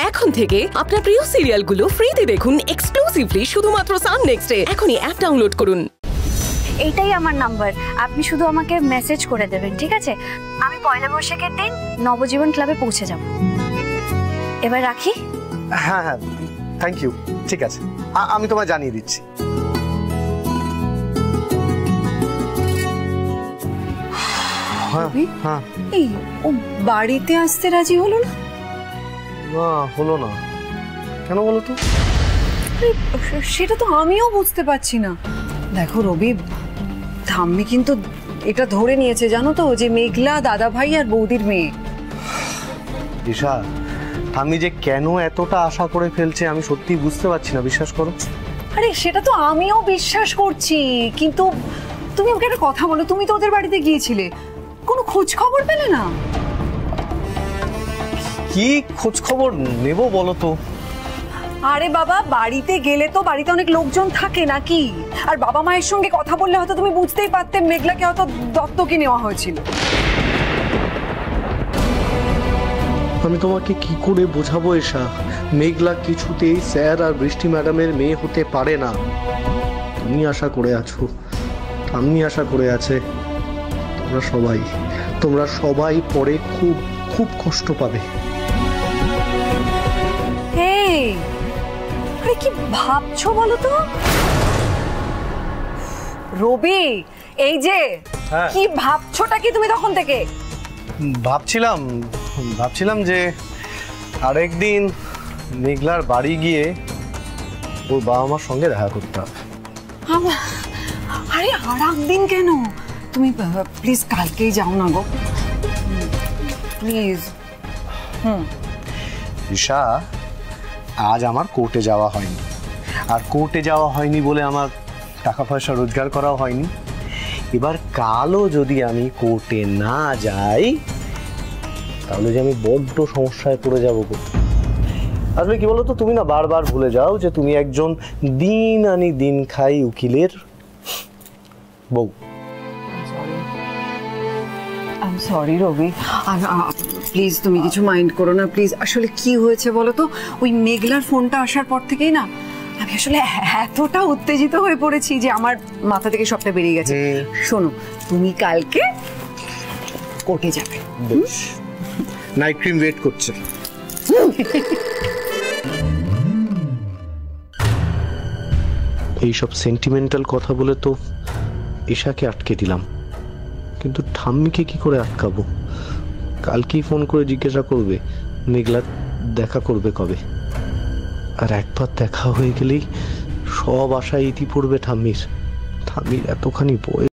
এখন থেকে আপনার প্রিয় সিরিয়ালগুলো ফ্রিতে দেখুন এক্সক্লুসিভলি শুধুমাত্র সান নেক্সটে। এখনই অ্যাপ ডাউনলোড করুন। এটাই আমার নাম্বার, আপনি শুধু আমাকে মেসেজ করে দেবেন, ঠিক আছে? আমি পয়লা বৈশাখের দিন নবজীবন ক্লাবে পৌঁছে যাব। এবার রাখি। হ্যাঁ হ্যাঁ, থ্যাংক ইউ। ঠিক আছে, আমি তোমায় জানিয়ে দিচ্ছি। এই ও বাড়িতে আসতে রাজি হলো না? না, হলো না। কেন বলো তো? সেটা তো আমিও বুঝতে পারছি না। দেখো রবি, ঠাম্মি কিন্তু এটা ধরে নিয়েছে জানো তো, যে মেঘলা দাদা ভাই আর বৌদির মেয়ে। ঈশা, আমি যে কেন এতটা আশা করে ফেলছে আমি সত্যি বুঝতে পারছি না, বিশ্বাস করো। আরে সেটা তো আমিও বিশ্বাস করছি, কিন্তু তুমি ওকে একটা কথা বলো, তুমি তো ওদের বাড়িতে গিয়েছিলে, কোনো খোঁজ খবর পেলে না? কি খোঁজ খবর নেব বলো তো? আরে বাবা, বাড়িতে গেলে তো বাড়িতে অনেক লোকজন থাকে নাকি, আর বাবা মায়ের সঙ্গে কথা বললে হয়তো তুমি বুঝতেই পারতে মেঘলাকে হয়তো দত্তকে নেওয়া হয়েছিল। আমি তোমাকে কি করে বোঝাবো ঈশা? মেঘলা কিছুতেই স্যার আর বৃষ্টি ম্যাডামের মেয়ে হতে পারে না। তুমি আশা করে আছো, আমি আশা করে আছে। তোমরা সবাই পরে খুব খুব কষ্ট পাবে। আরে কি ভাবছো বলো তো রবি? এই যে কি ভাবছোটা কি তুমি তখন থেকে? ভাবছিলাম যে আরেকদিন মেঘলার বাড়ি গিয়ে ওর বাবা মার সঙ্গে দেখা করতে হবে। আরে আর একদিন কেন? তুমি প্লিজ কালকেই যাও না গো, প্লিজ। ঈশা, আজ আমার কোর্টে যাওয়া হয়নি, আর কোর্টে যাওয়া হয়নি বলে আমার টাকা পয়সা রোজগার করাও হয়নি। এবার কালও যদি আমি কোর্টে না যাই তাহলে যে আমি বড্ড সমস্যায় পড়ে যাবো। আসলে কি বলতো, তুমি না বারবার ভুলে যাও যে তুমি একজন দিন আনি দিন খাই উকিলের বউ। সরি রবি, প্লিজ তুমি কিছু মাইন্ড করো না প্লিজ। আসলে কি হয়েছে বলো তো, ওই মেঘলার ফোনটা আসার পর থেকেই না আমি আসলে এতটা উত্তেজিত হয়ে পড়েছি যে আমার মাথা থেকে সবটা বেরিয়ে গেছে। শোনো, তুমি কালকে কোর্টে যাবে। নাইট ক্রিম ওয়েট করছে। এইসব সেন্টিমেন্টাল কথা বলে তো ঈশাকে আটকে দিলাম, কিন্তু ঠাম্মিকে কি করে আটকাবো? কালকেই ফোন করে জিজ্ঞাসা করবে মেঘলা দেখা করবে কবে, আর একবার দেখা হয়ে গেলেই সব আশায় ইতি পড়বে ঠাম্মির। এতখানি বয়স।